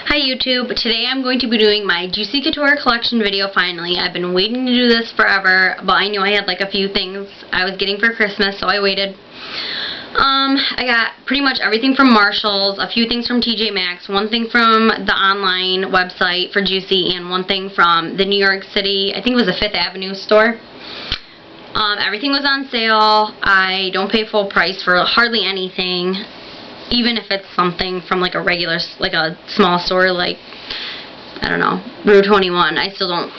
Hi YouTube, today I'm going to be doing my Juicy Couture collection video finally. I've been waiting to do this forever, but I knew I had like a few things I was getting for Christmas, so I waited. I got pretty much everything from Marshall's, a few things from TJ Maxx, one thing from the online website for Juicy, and one thing from the New York City, I think it was a 5th Avenue store. Everything was on sale. I don't pay full price for hardly anything. Even if it's something from like a regular, like a small store, like, I don't know, Rue 21, I still don't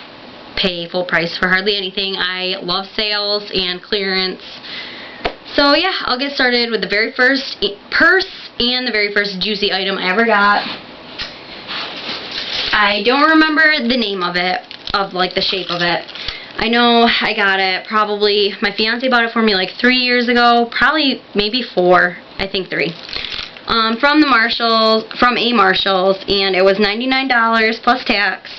pay full price for hardly anything. I love sales and clearance. So yeah, I'll get started with the very first purse and the very first Juicy item I ever got. I don't remember the name of it, of like the shape of it. I know I got it probably, my fiance bought it for me like 3 years ago, probably maybe 4, I think 3. From a Marshall's, and it was $99 plus tax.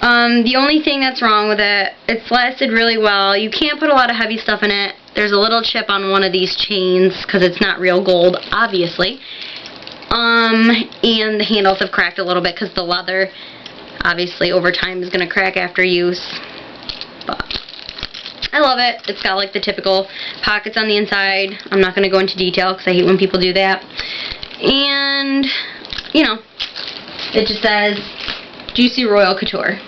The only thing that's wrong with it, it's lasted really well. You can't put a lot of heavy stuff in it. There's a little chip on one of these chains because it's not real gold, obviously. And the handles have cracked a little bit because the leather, obviously, over time is going to crack after use. But I love it. It's got like the typical pockets on the inside. I'm not going to go into detail because I hate when people do that. And, you know, it just says Juicy Royal Couture.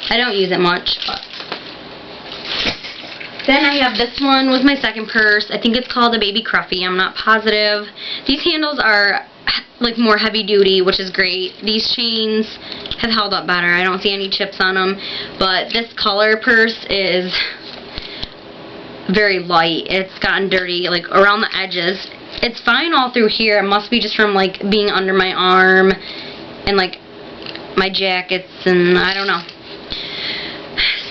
I don't use it much, but. Then I have this one was my second purse. I think it's called a Baby Cruffy. I'm not positive. These handles are like more heavy duty, which is great. These chains have held up better. I don't see any chips on them. But this color purse is very light. It's gotten dirty like around the edges. It's fine all through here. It must be just from like being under my arm and like my jackets and I don't know.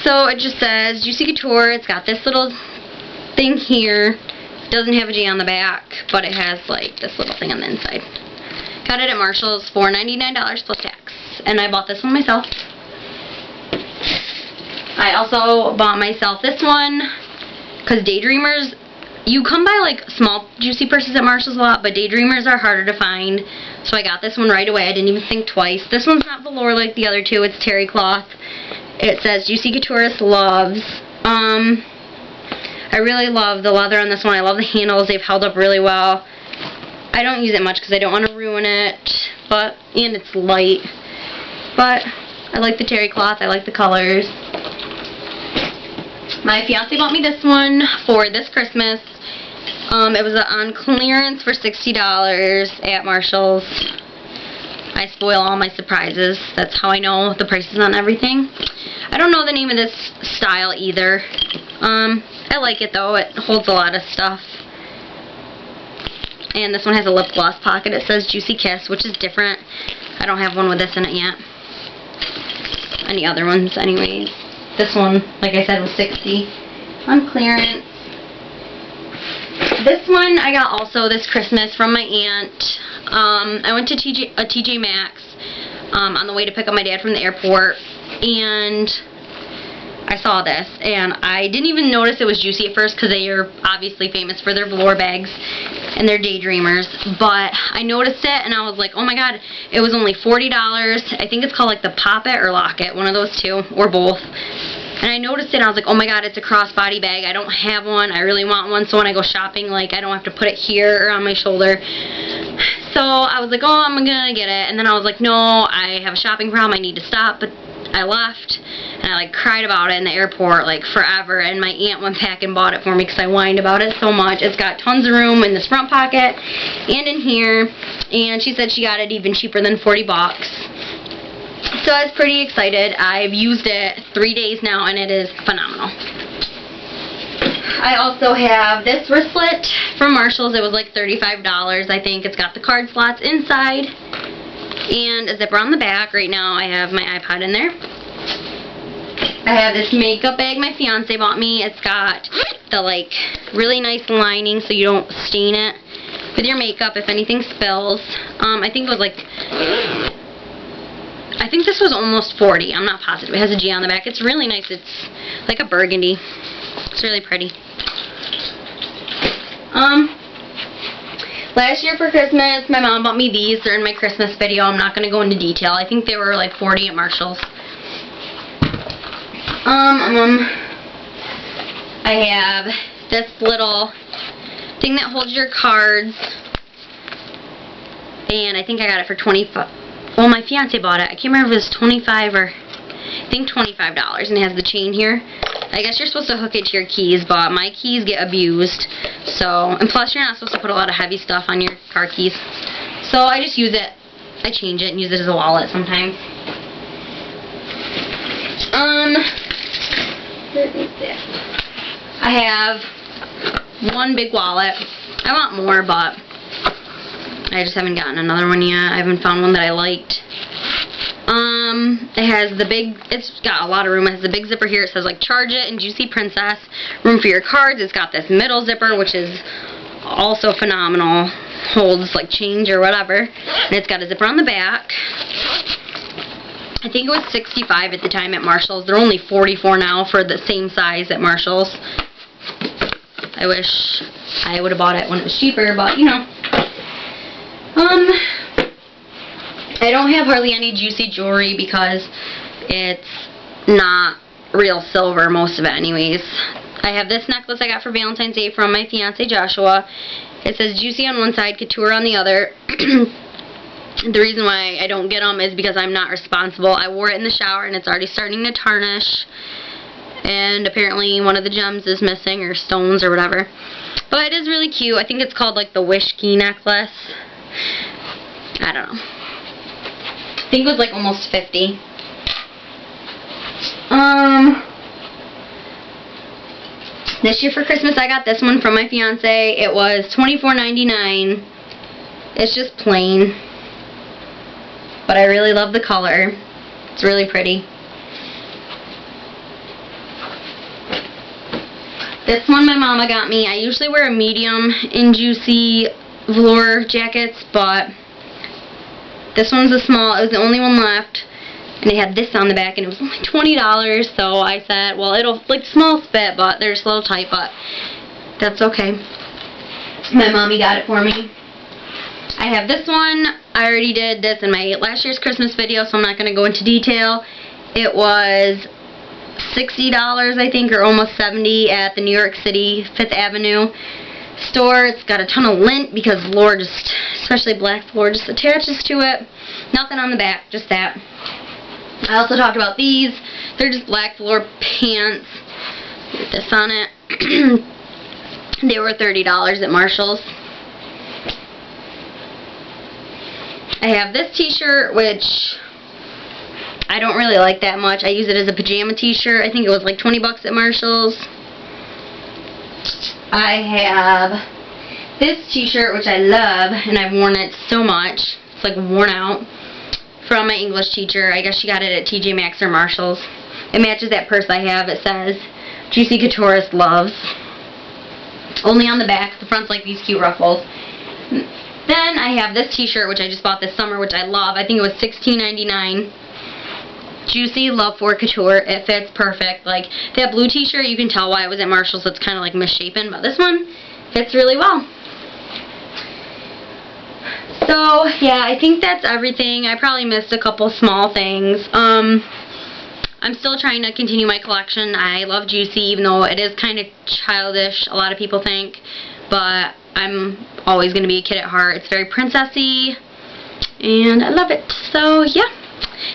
So it just says Juicy Couture. It's got this little thing here. It doesn't have a G on the back, but it has like this little thing on the inside. Got it at Marshall's for $99 plus tax. And I bought this one myself. I also bought myself this one because Daydreamers, you come by like small Juicy purses at Marshall's a lot, but Daydreamers are harder to find. So I got this one right away. I didn't even think twice. This one's not velour like the other two. It's terry cloth. It says Juicy Couture loves. I really love the leather on this one. I love the handles. They've held up really well. I don't use it much because I don't want to ruin it. And it's light. But I like the terry cloth. I like the colors. My fiance bought me this one for this Christmas. It was on clearance for $60 at Marshall's. I spoil all my surprises. That's how I know the prices on everything. I don't know the name of this style either. I like it though. It holds a lot of stuff. And this one has a lip gloss pocket. It says Juicy Kiss, which is different. I don't have one with this in it yet. Any other ones anyways. This one, like I said, was $60 on clearance. This one I got also this Christmas from my aunt. I went to TJ Maxx on the way to pick up my dad from the airport, and I saw this, and I didn't even notice it was Juicy at first because they are obviously famous for their velour bags and their Daydreamers, but I noticed it and I was like, oh my god, it was only $40. I think it's called like the Pop It or Lock It, one of those two, or both. And I noticed it and I was like, oh my god, it's a crossbody bag. I don't have one. I really want one, so when I go shopping, like, I don't have to put it here or on my shoulder. So I was like, oh, I'm gonna get it. And then I was like, no, I have a shopping problem. I need to stop. But I left and I like cried about it in the airport like forever. And my aunt went back and bought it for me because I whined about it so much. It's got tons of room in this front pocket and in here. And she said she got it even cheaper than $40. So I was pretty excited. I've used it 3 days now and it is phenomenal. I also have this wristlet from Marshall's. It was like $35, I think. It's got the card slots inside and a zipper on the back. Right now I have my iPod in there. I have this makeup bag my fiance bought me. It's got the like really nice lining so you don't stain it with your makeup if anything spills. I think it was like, I think this was almost $40. I'm not positive. It has a G on the back. It's really nice. It's like a burgundy. It's really pretty. Last year for Christmas, my mom bought me these. They're in my Christmas video. I'm not going to go into detail. I think they were like $40 at Marshall's. I have this little thing that holds your cards. And I think I got it for $25. Well, my fiance bought it. I can't remember if it was $25 or I think $25. And it has the chain here. I guess you're supposed to hook it to your keys, but my keys get abused. So, and plus you're not supposed to put a lot of heavy stuff on your car keys. So I just use it. I change it and use it as a wallet sometimes. Where is this? I have one big wallet. I want more, but I just haven't gotten another one yet. I haven't found one that I liked. It has the big, it's got a lot of room. It has the big zipper here. It says like charge it and Juicy Princess. Room for your cards. It's got this middle zipper, which is also phenomenal. Holds like change or whatever. And it's got a zipper on the back. I think it was $65 at the time at Marshall's. They're only $44 now for the same size at Marshall's. I wish I would have bought it when it was cheaper, but you know. I don't have hardly any Juicy jewelry because it's not real silver, most of it anyways. I have this necklace I got for Valentine's Day from my fiance Joshua. It says Juicy on one side, Couture on the other. The reason why I don't get them is because I'm not responsible. I wore it in the shower and it's already starting to tarnish. And apparently one of the gems is missing, or stones or whatever. But it is really cute. I think it's called like the Wish Key necklace. I don't know. I think it was like almost $50. This year for Christmas I got this one from my fiance. It was $24.99. It's just plain. But I really love the color. It's really pretty. This one my mama got me. I usually wear a medium in Juicy velour jackets, but this one's a small. It was the only one left. And it had this on the back, and it was only $20. So I said, well, it'll, like, small fit, but they're just a little tight, but that's okay. My mommy got it for me. I have this one. I already did this in my last year's Christmas video, so I'm not going to go into detail. It was $60, I think, or almost $70 at the New York City 5th Avenue store. It's got a ton of lint because velour just, especially black velour, just attaches to it. Nothing on the back, just that. I also talked about these. They're just black velour pants with this on it. They were $30 at Marshall's. I have this t-shirt, which I don't really like that much. I use it as a pajama t-shirt. I think it was like $20 at Marshall's. I have this t-shirt, which I love, and I've worn it so much. It's like worn out. From my English teacher. I guess she got it at TJ Maxx or Marshall's. It matches that purse I have. It says Juicy Couture loves. Only on the back. The front's like these cute ruffles. Then I have this t-shirt, which I just bought this summer, which I love. I think it was $16.99. Juicy Love for Couture. It fits perfect. Like that blue t-shirt, you can tell why it was at Marshall's. It's kind of like misshapen, but this one fits really well. So, yeah, I think that's everything. I probably missed a couple small things. I'm still trying to continue my collection. I love Juicy, even though it is kind of childish, a lot of people think. But I'm always going to be a kid at heart. It's very princessy, and I love it. So, yeah,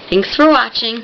thanks for watching.